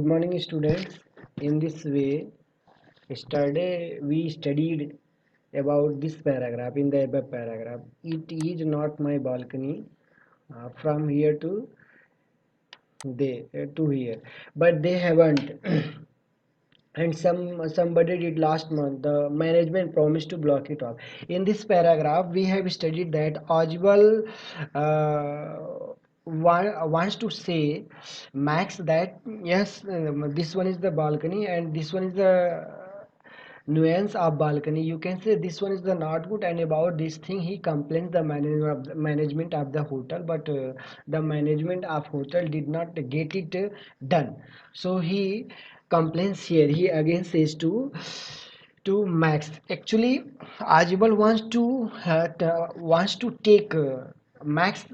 Good morning, students. In this way, yesterday we studied about this paragraph in the above paragraph. It is not my balcony from here to here, but they haven't. And somebody did last month. The management promised to block it off. In this paragraph we have studied that Ojibal wants to say Max that yes, this one is the balcony and this one is the nuance of balcony. You can say this one is the not good, and about this thing he complains the management of the hotel, but the management of hotel did not get it done. So he complains here. He again says to Max. Actually, Ajibal wants to take Max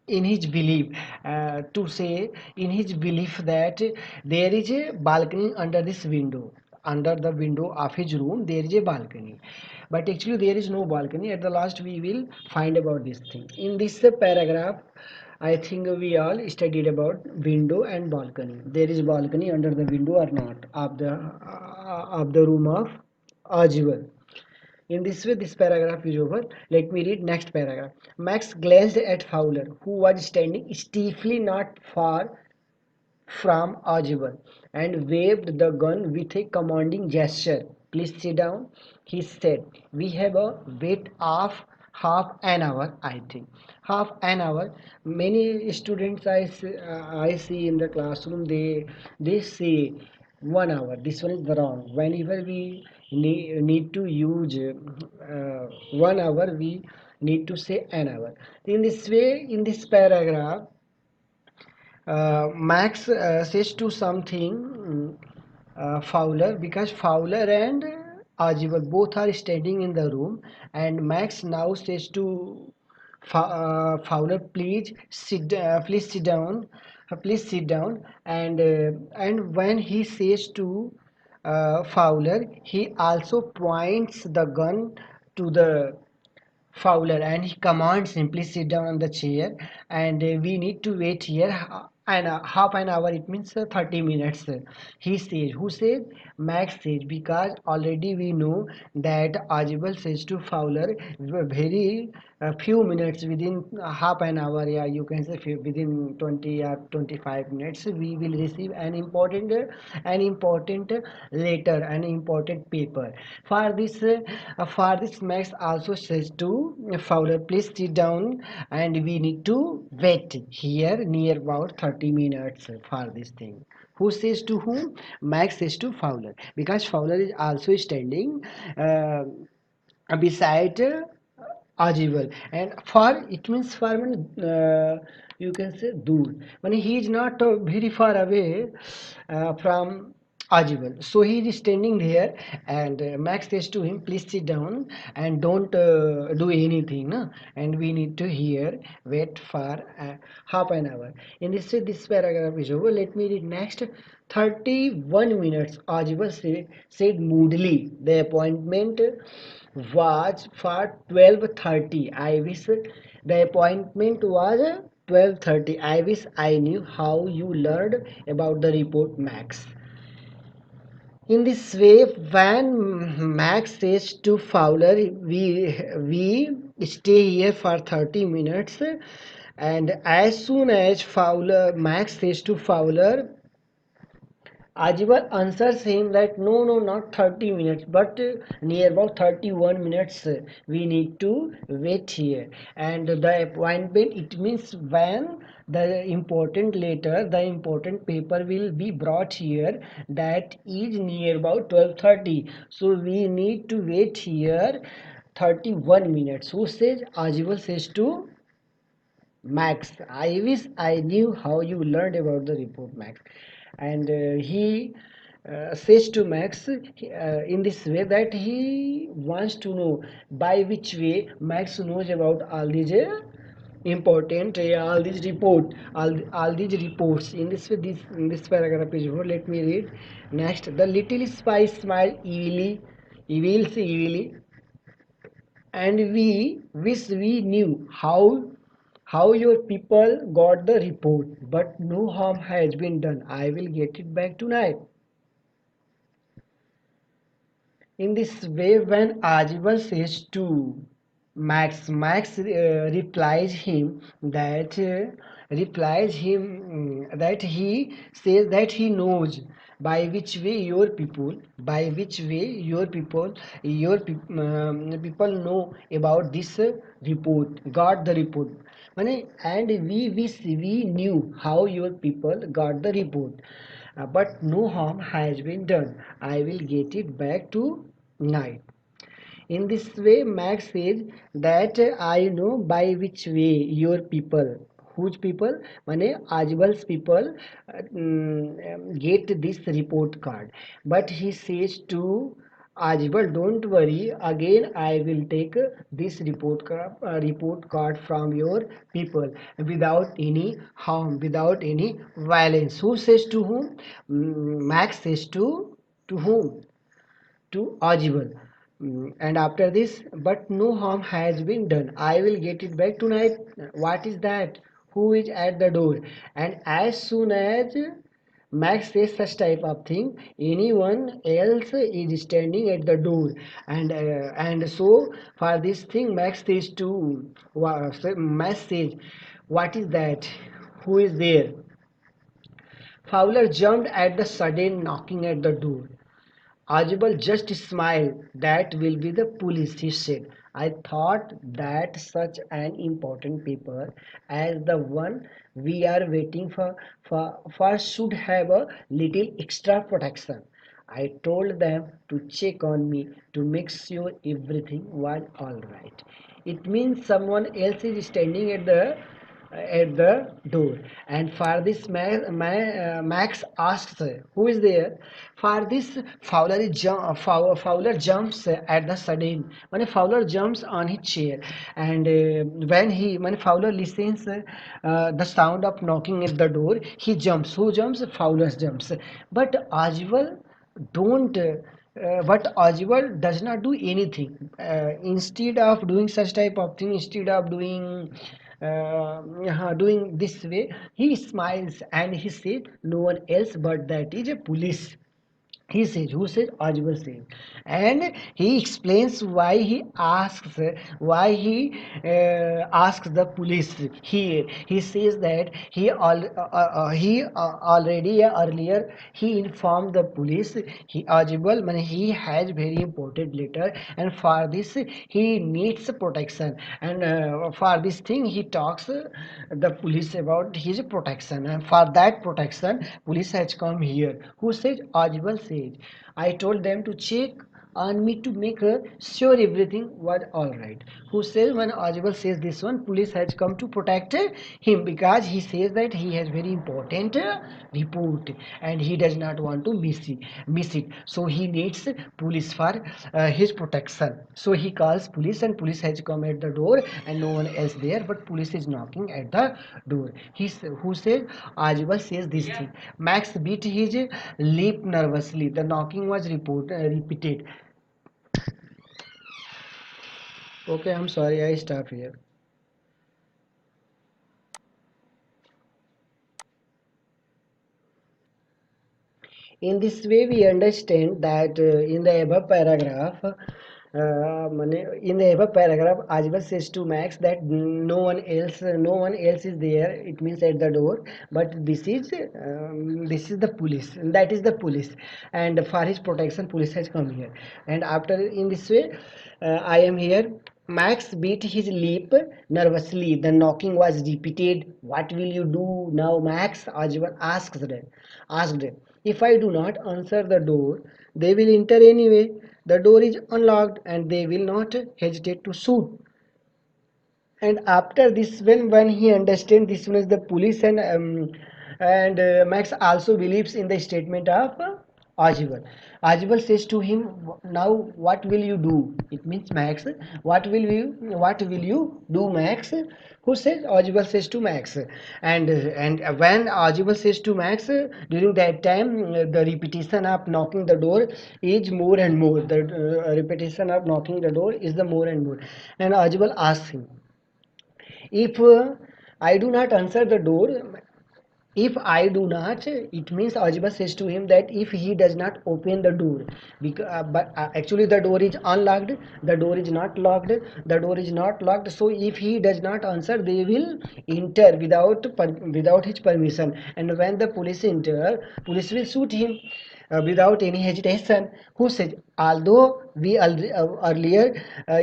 in his belief, to say in his belief that there is a balcony under this window, under the window of his room there is a balcony, but actually there is no balcony. At the last we will find about this thing. In this paragraph I think we all studied about window and balcony. There is balcony under the window or not of the room of Ajibal. In this way, this paragraph is over. Let me read next paragraph. Max glanced at Fowler, who was standing stiffly not far from Ajibal, and waved the gun with a commanding gesture. Please sit down, he said. We have a wait of half an hour, I think. Half an hour. Many students I see in the classroom, they say 1 hour. This one is the wrong. Whenever we need to use 1 hour, we need to say an hour. In this way, in this paragraph, Max says to something Fowler, because Fowler and Ajibal both are standing in the room, and Max now says to Fowler, please sit down, please sit down, and when he says to Fowler, he also points the gun to the Fowler, and he commands simply sit down on the chair, and we need to wait here and half an hour, it means 30 minutes. He says, who says? Max says, because already we know that Ajibal says to Fowler very few minutes, within half an hour, yeah, you can say within 20 or 25 minutes we will receive an important letter, an important paper. For this Max also says to Fowler, please sit down, and we need to wait here near about 30 minutes for this thing. Who says to whom? Max says to Fowler, because Fowler is also standing beside Ajibal, and for it means for you can say dur. When he is not very far away from Ajibal, so he is standing there, and Max says to him, "Please sit down and don't do anything, no? And we need to here wait for half an hour." In this paragraph is over. Let me read next. 31 minutes, Ajibal said moodily. The appointment was for 12:30. I wish the appointment was 12:30. I wish I knew how you learned about the report, Max. In this way, when Max says to Fowler, we stay here for 30 minutes, and as soon as Max says to Fowler, Ajibal answers him that no, not 30 minutes, but near about 31 minutes we need to wait here. And the appointment, it means when the important letter, the important paper will be brought here, that is near about 12:30. So we need to wait here 31 minutes. Who says? Ajibal says to Max. I wish I knew how you learned about the report, Max. And he says to Max in this way that he wants to know by which way Max knows about all these important all these reports. In this way, in this paragraph is over. Let me read next. The little spy smiled evilly, and we wish we knew how your people got the report, but no harm has been done. I will get it back tonight. In this way, when Ajibal says to Max replies him that he says that he knows by which way people know about this report, got the report. And we knew how your people got the report, but no harm has been done. I will get it back to night. In this way, Max says that I know by which way your people, whose people, mane Ajbal's people, get this report card. But he says to Ajbal, don't worry. Again, I will take this report card from your people without any harm, without any violence. Who says to whom? Max says to whom? To audible. And after this, but no harm has been done. I will get it back tonight. What is that? Who is at the door? And as soon as Max says such type of thing, anyone else is standing at the door, and so for this thing, Max says, "What is that? Who is there?" Fowler jumped at the sudden knocking at the door. Ajibal just smiled. That will be the police, he said. I thought that such an important paper as the one we are waiting for should have a little extra protection. I told them to check on me to make sure everything was all right. It means someone else is standing at the door, and for this Max asks who is there. For this Fowler jumps at the sudden. When Fowler jumps on his chair, and when Fowler listens the sound of knocking at the door, he jumps. Who jumps? Fowler jumps. But Ajwal don't but Ojwald does not do anything. Instead of doing such type of thing, instead of doing this way, he smiles and he says, "No one else but that is a police." He says, who says? Ojwal says. And he explains why he asks the police. He says that he already earlier he informed the police. Ojwal, he has very important letter, and for this he needs protection, and for this thing he talks the police about his protection, and for that protection police has come here. Who says? Ojwal says, I told them to check on me to make sure everything was all right. Who says? When Ojwal says this one, police has come to protect him, because he says that he has very important report and he does not want to miss it. So he needs police for his protection. So he calls police, and police has come at the door, and no one else there, but police is knocking at the door. Who says? Ajwal says this thing. Max beat his lip nervously. The knocking was repeated. Okay, I'm sorry, I stop here. In this way, we understand that in the above paragraph, Ajwal says to Max that no one else is there. It means at the door, but this is the police. That is the police, and for his protection, police has come here. And after in this way, I am here. Max beat his lip nervously. The knocking was repeated. What will you do now, Max? Ajwal asked. If I do not answer the door, they will enter anyway. The door is unlocked and they will not hesitate to shoot. And after this, when he understands this one is the police, and Max also believes in the statement of Ajibal. Ajibal says to him, now what will you do? It means Max, what will you do, Max? Who says? Ajibal says to Max. And when Ajibal says to Max, during that time, the repetition of knocking the door is more and more. The repetition of knocking the door is the more and more. And Ajibal asks him, if I do not answer the door. If I do not, it means Ajiba says to him that if he does not open the door, because, but actually the door is unlocked, the door is not locked, the door is not locked. So if he does not answer, they will enter without his permission. And when the police enter, police will shoot him without any hesitation. Who said, although we earlier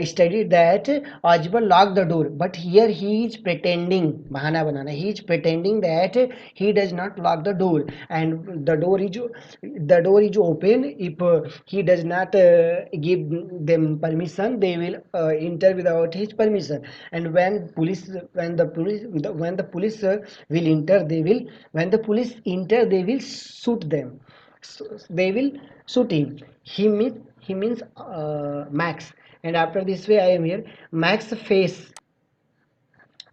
studied that Ajbal locked the door, but here he is pretending, bahana banana, he is pretending that he does not lock the door, and the door is open. If he does not give them permission, they will enter without his permission. And when the police will enter, they will when the police enter, they will shoot them. So they will shoot him. He means Max. And after this way, I am here. Max face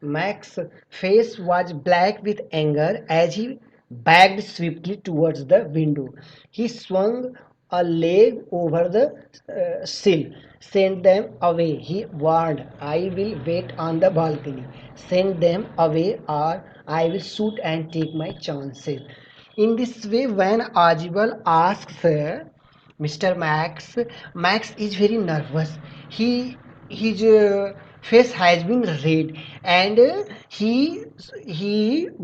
was black with anger as he backed swiftly towards the window. He swung a leg over the sill. Send them away, he warned. I will wait on the balcony. Send them away, or I will shoot and take my chances. In this way, when Ajibal asks Mr. Max is very nervous. His face has been red, and he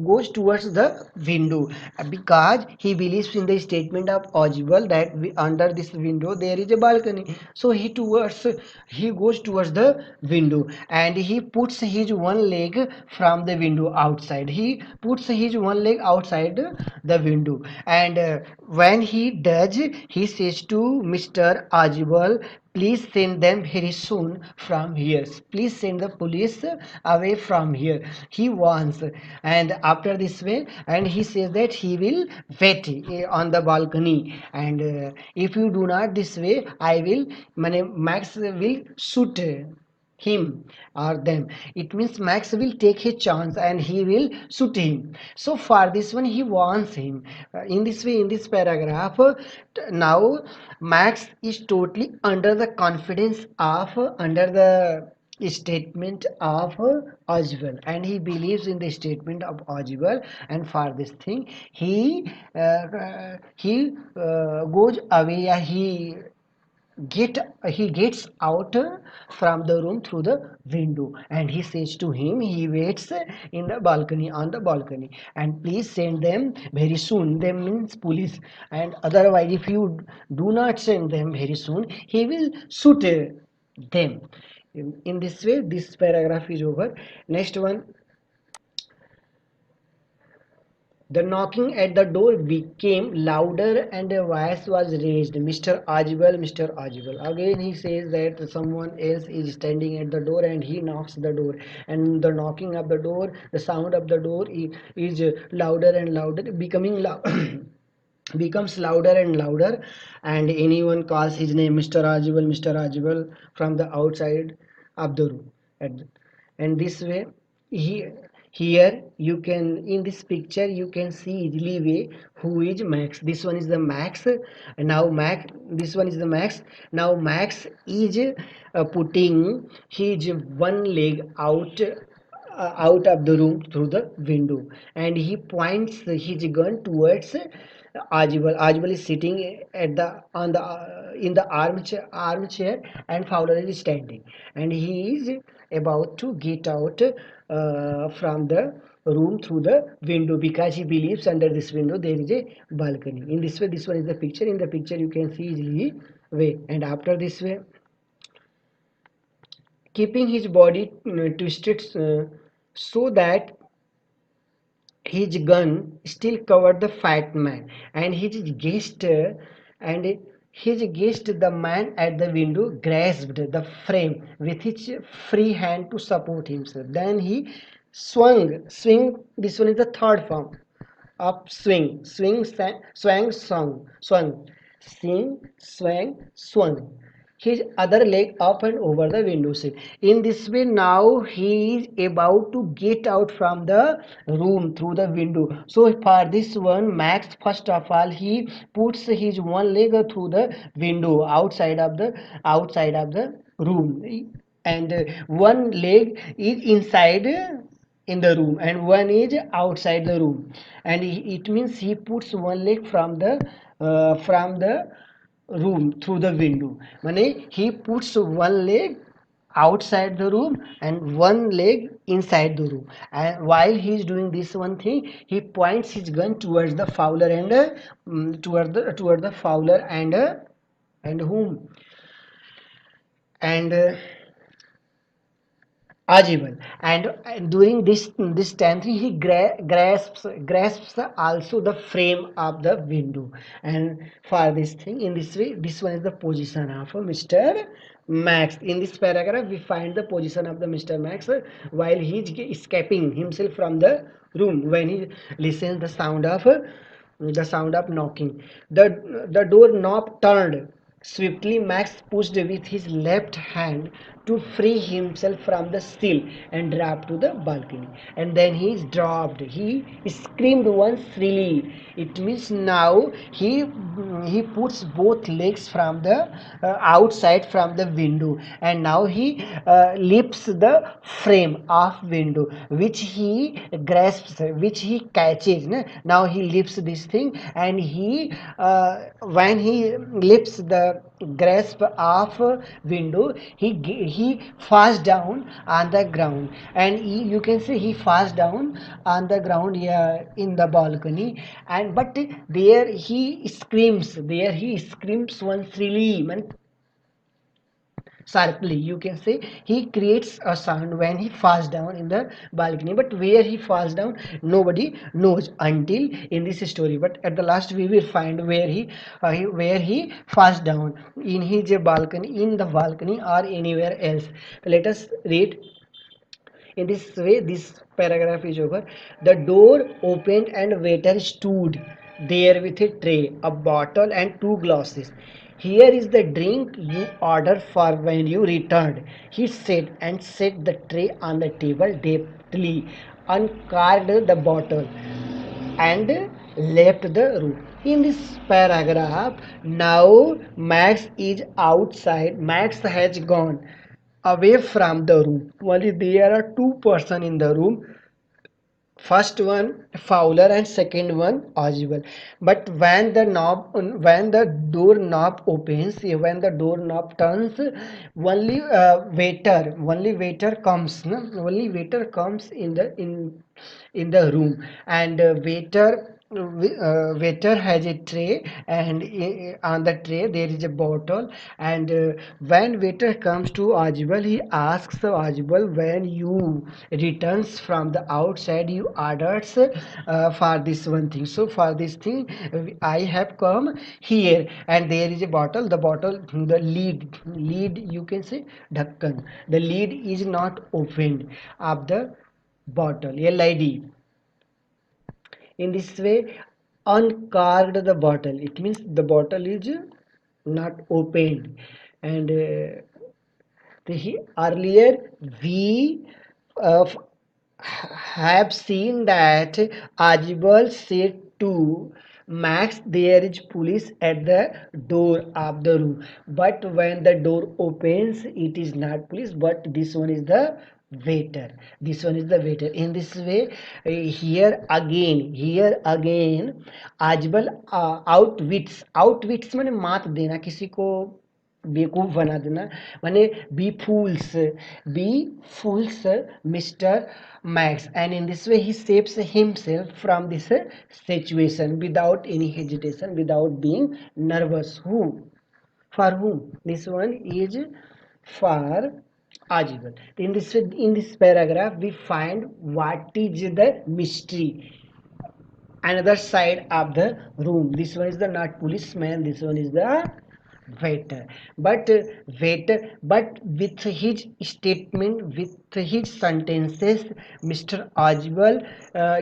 goes towards the window because he believes in the statement of Ajibal that under this window there is a balcony. So he goes towards the window, and he puts his one leg from the window outside. He puts his one leg outside the window, and when he does, he says to Mr. Ajibal, please send them very soon from here. Please send the police away from here, he wants. And after this way, and he says that he will wait on the balcony, and if you do not this way, I will Max will shoot him or them. It means Max will take his chance and he will shoot him. So for this one, he wants him. In this way, in this paragraph, now Max is totally under the confidence of under the statement of Oswald, and he believes in the statement of Oswald, and for this thing he goes away. He gets out from the room through the window, and he says to him, he waits in the balcony, on the balcony, and please send them very soon. Them means police, and otherwise if you do not send them very soon, he will shoot them. In this way, this paragraph is over. Next one. The knocking at the door became louder and a voice was raised. Mr. Ajibal, Mr. Ajibal. Again he says that someone else is standing at the door and he knocks the door. And the knocking of the door, the sound of the door is louder and louder, becoming loud. Becomes louder and louder, and anyone calls his name, Mr. Ajibal, Mr. Ajibal, from the outside of the room. And this way, he here you can, in this picture you can see easily way who is Max. This one is the Max. Now Max, this one is the Max. Now Max is putting his one leg out of the room through the window, and he points his gun towards Ajibal. Ajibal is sitting at the on the in the armchair, and Fowler is standing, and he is about to get out from the room through the window, because he believes under this window there is a balcony. In this way, this one is the picture. In the picture you can see easily way, and after this way, keeping his body twisted so that his gun still covered the fat man, and his guest, the man at the window, grasped the frame with his free hand to support himself. Then he swing. This one is the third form of swung, swing, swang, swung. His other leg up and over the window sill. In this way, now he is about to get out from the room through the window. So for this one, Max, first of all, he puts his one leg through the window outside of the room, and one leg is inside in the room and one is outside the room, and it means he puts one leg from the room through the window. Mane he puts one leg outside the room and one leg inside the room, and while he is doing this one thing, he points his gun towards the fowler and toward the fowler and whom and Ajibal. And during this time he grasps also the frame of the window. And for this thing, in this way, this one is the position of Mr. Max. In this paragraph, we find the position of the Mr. Max while he is escaping himself from the room when he listens the sound of knocking. The door knob turned. Swiftly, Max pushed with his left hand to free himself from the sill and dropped to the balcony. And then he dropped. He screamed once shrilly. It means now he puts both legs from the outside from the window, and now he lifts the frame of window which he grasps, which he catches. Now he lifts this thing, and when he lifts the grasp of window, he falls down on the ground, and you can see he falls down on the ground here in the balcony. And but there he screams once really sharply. You can say he creates a sound when he falls down in the balcony, but where he falls down nobody knows until in this story. But at the last we will find where he falls down in his balcony, in the balcony or anywhere else. Let us read. In this way, this paragraph is over. The door opened and waiter stood there with a tray, a bottle and two glasses. Here is the drink you ordered for when you returned, he said, and set the tray on the table, deftly uncorked the bottle, and left the room. In this paragraph, now Max is outside. Max has gone away from the room. Only there are two persons in the room. First one Fowler and second one Oswald. But when the door knob opens, when the door knob turns, only waiter comes. No? Only waiter comes in the room, and waiter has a tray, and on the tray there is a bottle. And when waiter comes to Ajibal, he asks Ajibal, when you returns from the outside, you orders for this one thing. So for this thing, I have come here, and there is a bottle. The bottle, the lead, you can say dhakkan. The lid is not opened of the bottle. LID. In this way, uncorked the bottle. It means the bottle is not opened. And earlier we uh, have seen that Ajibal said to Max, there is police at the door of the room. But when the door opens, it is not police, but this one is the waiter. This one is the waiter. In this way, here again, Ajibal outwits माने मात देना, किसी को बेवकूफ बना देना, माने be fools Mr. Max, and in this way he saves himself from this situation without any hesitation, without being nervous. For whom? This one is for Ajibal. In this paragraph, we find what is the mystery. Another side of the room. This one is the not policeman. This one is the waiter. But with his statement, with his sentences, Mr. Oswald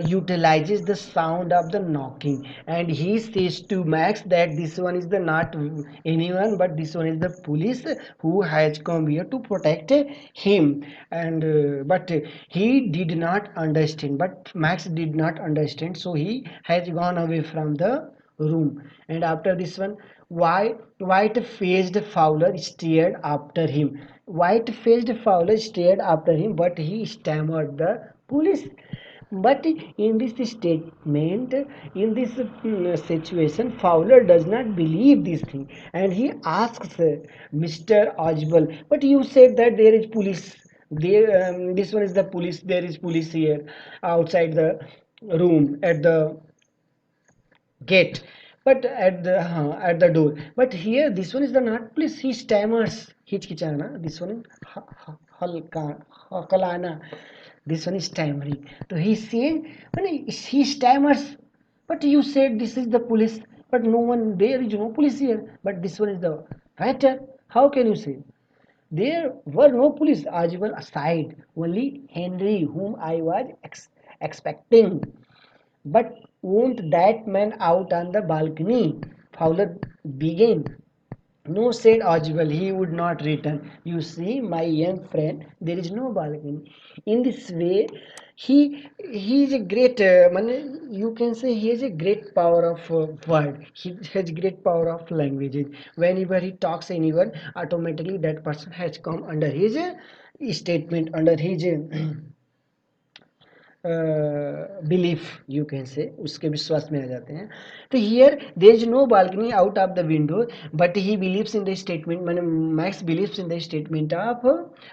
utilizes the sound of the knocking, and he says to Max that this one is the not anyone, but this one is the police who has come here to protect him. And but he did not understand. But Max did not understand, so he has gone away from the room. And after this one, White-faced Fowler stared after him. White-faced Fowler stared after him, but he stammered the police. But in this statement, in this situation, Fowler does not believe this thing, and he asks Mr. Oswald, "But you said that there is police. There, this one is the police. There is police here outside the room at the gate, but at the door. But here, this one is the not police. He stammers. Hichkichana. This one is Hakalana. This one is stammering. So he said, he stammers. But you said this is the police. But no one, there is no police here. But this one is the matter. How can you say? There were no police. Ajibal aside, only Henry, whom I was expecting. But won't that man out on the balcony? Fowler began. No, said Oswald, he would not return. You see, my young friend, there is no balcony. In this way, he is a great, you can say he has a great power of word. He has great power of languages. Whenever he talks anyone, automatically that person has come under his statement, under his belief you can say उसके विश्वास में आ जाते हैं. तो here there is no balcony out of the window, but he believes in the statement, मैंने Max believes in the statement of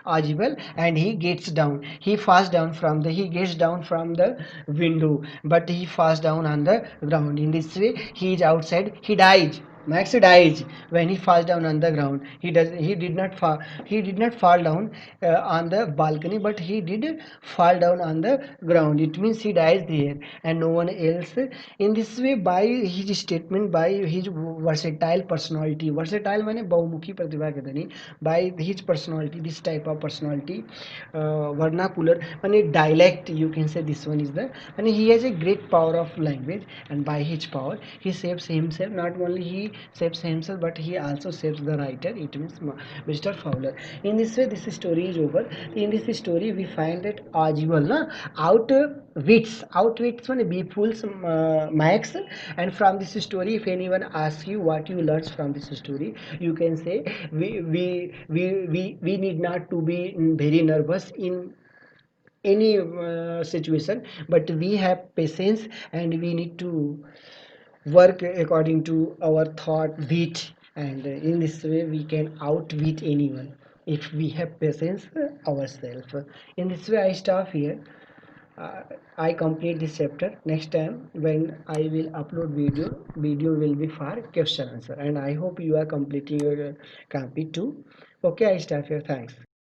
आजिबल, and he gets down, he falls down from the, he gets down from the window, but he falls down on the ground. In this way he is outside, he dies. Max dies when he falls down on the ground. He did not fall, he did not fall down on the balcony, but he did fall down on the ground. It means he dies there and no one else. In this way, by his statement, by his versatile personality, versatile माने बहुमुखी प्रतिभा के धनी, by his personality, this type of personality, vernacular माने dialect, you can say this one is the, and he has a great power of language, and by his power he saves himself. Not only he saves himself, but he also saves the writer, it means Mr. Fowler. In this way, this story is over. In this story we find that Oswald outwits one befools Max. And from this story, if anyone asks you what you learn from this story, you can say we need not to be very nervous in any situation, but we have patience and we need to work according to our thought wit, and in this way we can outwit anyone if we have patience ourselves. In this way I stop here. uh, I complete this chapter. Next time when I will upload video will be for question answer, and I hope you are completing your copy too. Okay, I stop here. Thanks.